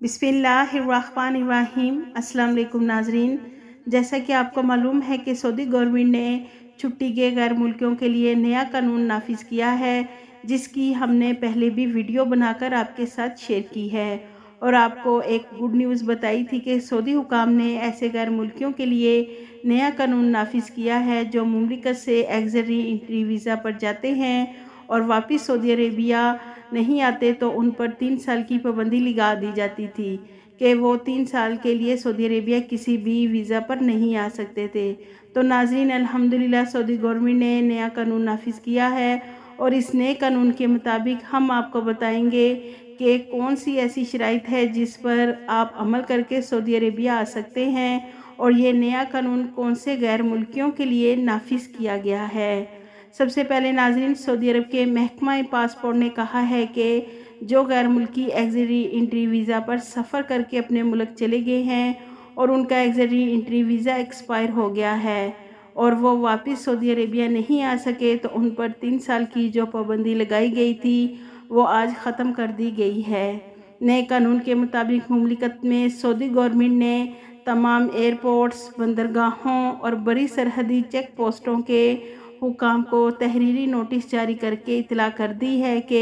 बिस्मिल्लाहिर्रहमानिर्रहीम। अस्सलाम वालेकुम नाजरीन, जैसा कि आपको मालूम है कि सऊदी गवर्नमेंट ने छुट्टी के गैर मुल्कियों के लिए नया कानून नाफिज किया है, जिसकी हमने पहले भी वीडियो बनाकर आपके साथ शेयर की है और आपको एक गुड न्यूज़ बताई थी कि सऊदी हुकाम ने ऐसे गैर मुल्कियों के लिए नया कानून नाफिज किया है जो मुमलिकत से एक्सरी एंट्री वीज़ा पर जाते हैं और वापस सऊदी अरेबिया नहीं आते तो उन पर 3 साल की पाबंदी लगा दी जाती थी कि वो 3 साल के लिए सऊदी अरेबिया किसी भी वीज़ा पर नहीं आ सकते थे। तो नाज़रीन, अल्हम्दुलिल्लाह सऊदी गवर्नमेंट ने नया कानून नाफिज किया है और इस नए कानून के मुताबिक हम आपको बताएंगे कि कौन सी ऐसी शराइत है जिस पर आप अमल करके सऊदी अरेबिया आ सकते हैं और ये नया कानून कौन से गैर मुल्कियों के लिए नाफिज किया गया है। सबसे पहले नाज़रीन, सऊदी अरब के महकमा पासपोर्ट ने कहा है कि जो गैर मुल्की एक्सरी एंट्री वीज़ा पर सफ़र करके अपने मुल्क चले गए हैं और उनका एक्सरी एंट्री वीज़ा एक्सपायर हो गया है और वो वापस सऊदी अरेबिया नहीं आ सके तो उन पर 3 साल की जो पाबंदी लगाई गई थी वो आज ख़त्म कर दी गई है। नए कानून के मुताबिक मुमलिकत में सऊदी गवर्नमेंट ने तमाम एयरपोर्ट्स, बंदरगाहों और बड़ी सरहदी चेक पोस्टों के हुकाम को तहरीरी नोटिस जारी करके इतला कर दी है कि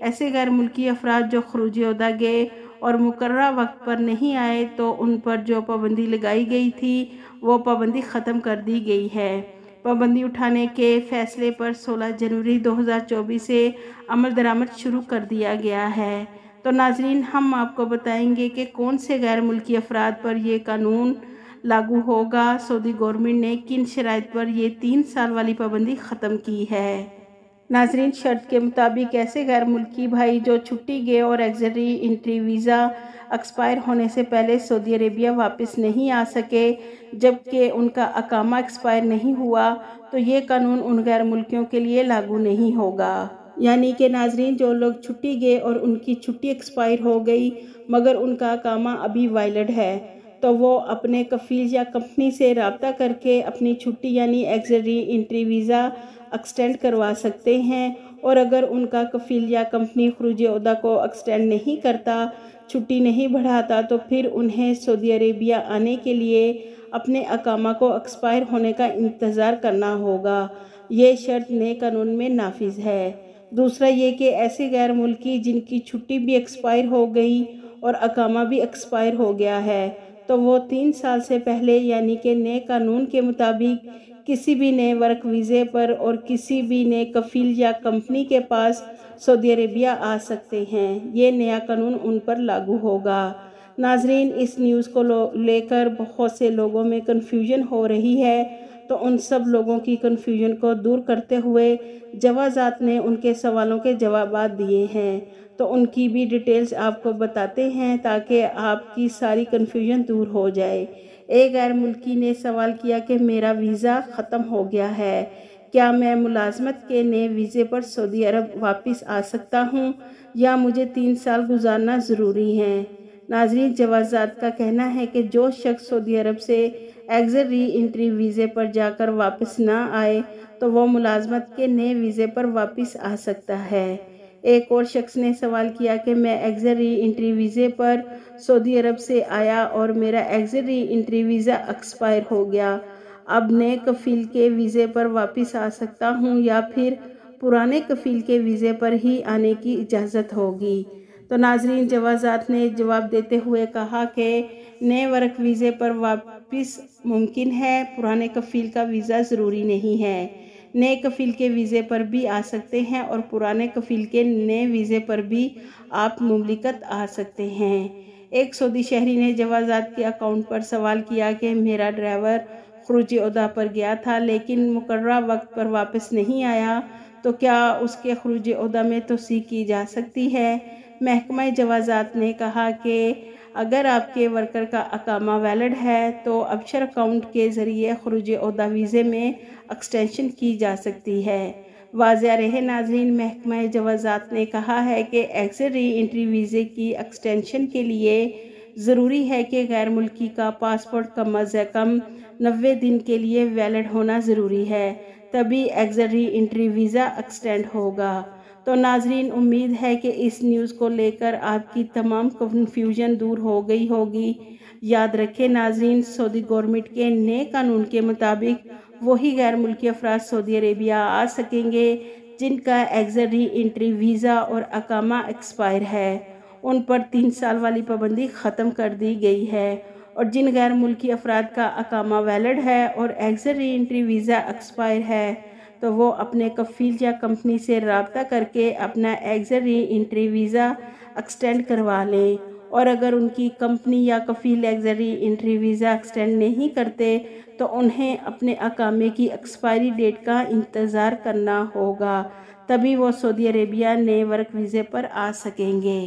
ऐसे गैर मुल्की अफराद जो खरूज ओहदा गए और मुकर्ररा वक्त पर नहीं आए तो उन पर जो पाबंदी लगाई गई थी वो पाबंदी ख़त्म कर दी गई है। पाबंदी उठाने के फैसले पर 16 जनवरी 2024 से अमल दरामद शुरू कर दिया गया है। तो नाजरीन, हम आपको बताएंगे कि कौन से गैर मुल्की अफराद पर ये कानून लागू होगा, सऊदी गवर्नमेंट ने किन शराइत पर ये 3 साल वाली पाबंदी ख़त्म की है। नाजरीन, शर्त के मुताबिक ऐसे गैर मुल्की भाई जो छुट्टी गए और एक्सरी एंट्री वीज़ा एक्सपायर होने से पहले सऊदी अरेबिया वापस नहीं आ सके जबकि उनका अकामा एक्सपायर नहीं हुआ तो ये कानून उन गैर मुल्कियों के लिए लागू नहीं होगा। यानी कि नाजरीन, जो लोग छुट्टी गए और उनकी छुट्टी एक्सपायर हो गई मगर उनका अकामा अभी वैलिड है तो वो अपने कफील या कंपनी से रब्ता करके अपनी छुट्टी यानी एक्सरी एंट्री वीज़ा एक्सटेंड करवा सकते हैं और अगर उनका कफील या कंपनी खरूज ओहदा को एक्सटेंड नहीं करता, छुट्टी नहीं बढ़ाता तो फिर उन्हें सऊदी अरेबिया आने के लिए अपने अकामा को एक्सपायर होने का इंतज़ार करना होगा। ये शर्त नए कानून में नाफिज है। दूसरा ये कि ऐसे गैर मुल्की जिनकी छुट्टी भी एक्सपायर हो गई और अकामा भी एक्सपायर हो गया है तो वो 3 साल से पहले यानी कि नए कानून के मुताबिक किसी भी नए वर्क वीज़े पर और किसी भी नए कफील या कंपनी के पास सऊदी अरेबिया आ सकते हैं। ये नया कानून उन पर लागू होगा। नाजरीन, इस न्यूज़ को लेकर बहुत से लोगों में कन्फ्यूजन हो रही है तो उन सब लोगों की कन्फ्यूजन को दूर करते हुए जवाज़ात ने उनके सवालों के जवाबात दिए हैं तो उनकी भी डिटेल्स आपको बताते हैं ताकि आपकी सारी कन्फ्यूजन दूर हो जाए। एक गैर मुल्की ने सवाल किया कि मेरा वीज़ा ख़त्म हो गया है, क्या मैं मुलाजमत के नए वीज़े पर सऊदी अरब वापस आ सकता हूँ या मुझे 3 साल गुजारना ज़रूरी है। नाज़रीन, जवाज़ात का कहना है कि जो शख्स सऊदी अरब से एक्सरी एंट्री वीज़े पर जाकर वापस ना आए तो वो मुलाजमत के नए वीज़े पर वापस आ सकता है। एक और शख्स ने सवाल किया कि मैं एक्सरी एंट्री वीज़े पर सऊदी अरब से आया और मेरा एक्सरी एंट्री वीज़ा एक्सपायर हो गया, अब नए कफील के वीज़े पर वापस आ सकता हूँ या फिर पुराने कफील के वीज़े पर ही आने की इजाज़त होगी। तो नाजरीन, जवाज़ात ने जवाब देते हुए कहा कि नए वर्क वीज़े पर वापस मुमकिन है, पुराने कफील का वीज़ा ज़रूरी नहीं है। नए कफील के वीज़े पर भी आ सकते हैं और पुराने कफील के नए वीज़े पर भी आप मुमलिकत आ सकते हैं। एक सऊदी शहरी ने जवाज़ात के अकाउंट पर सवाल किया कि मेरा ड्राइवर खरूज ओहदा पर गया था लेकिन मुकर्ररा वक्त पर वापस नहीं आया तो क्या उसके खरूज ओहदा में तोसीक की जा सकती है। महकमा जवाज़ात ने कहा कि अगर आपके वर्कर का अकामा वैलिड है तो अबशर अकाउंट के ज़रिए खरूज ओहदा वीज़े में एक्सटेंशन की जा सकती है। वाज़ेह रहे नाज़रीन, महकमा जवाज़ात ने कहा है कि एक्सरी एंट्री वीज़े की एक्सटेंशन के लिए ज़रूरी है कि गैर मुल्की का पासपोर्ट कम अज़ कम 90 दिन के लिए वैलिड होना ज़रूरी है, तभी एक्सरी एंट्री वीज़ा एक्सटेंड होगा। تو ناظرین امید ہے کہ اس نیوز کو لے کر آپ کی تمام کنفیوژن دور ہو گئی ہوگی۔ یاد رکھیں ناظرین، سعودی گورنمنٹ کے نئے قانون کے مطابق وہی غیر ملکی افراد سعودی عربیہ آ سکیں گے جن کا ایگزٹ ری انٹری ویزا اور اقامہ ایکسپائر ہے۔ ان پر 3 سال والی پابندی ختم کر دی گئی ہے، اور جن غیر ملکی افراد کا اقامہ ویلڈ ہے اور ایگزٹ ری انٹری ویزا ایکسپائر ہے تو وہ اپنے کفیل یا کمپنی سے رابطہ کر کے اپنا ایگزٹ ری انٹری ویزا ایکسٹینڈ کروا لیں، اور اگر ان کی کمپنی یا کفیل ایگزٹ ری انٹری ویزا ایکسٹینڈ نہیں کرتے تو انہیں اپنے اقامے کی ایکسپائری ڈیٹ کا انتظار کرنا ہوگا، تبھی وہ سعودی عربیہ نئے ورک ویزے پر آ سکیں گے۔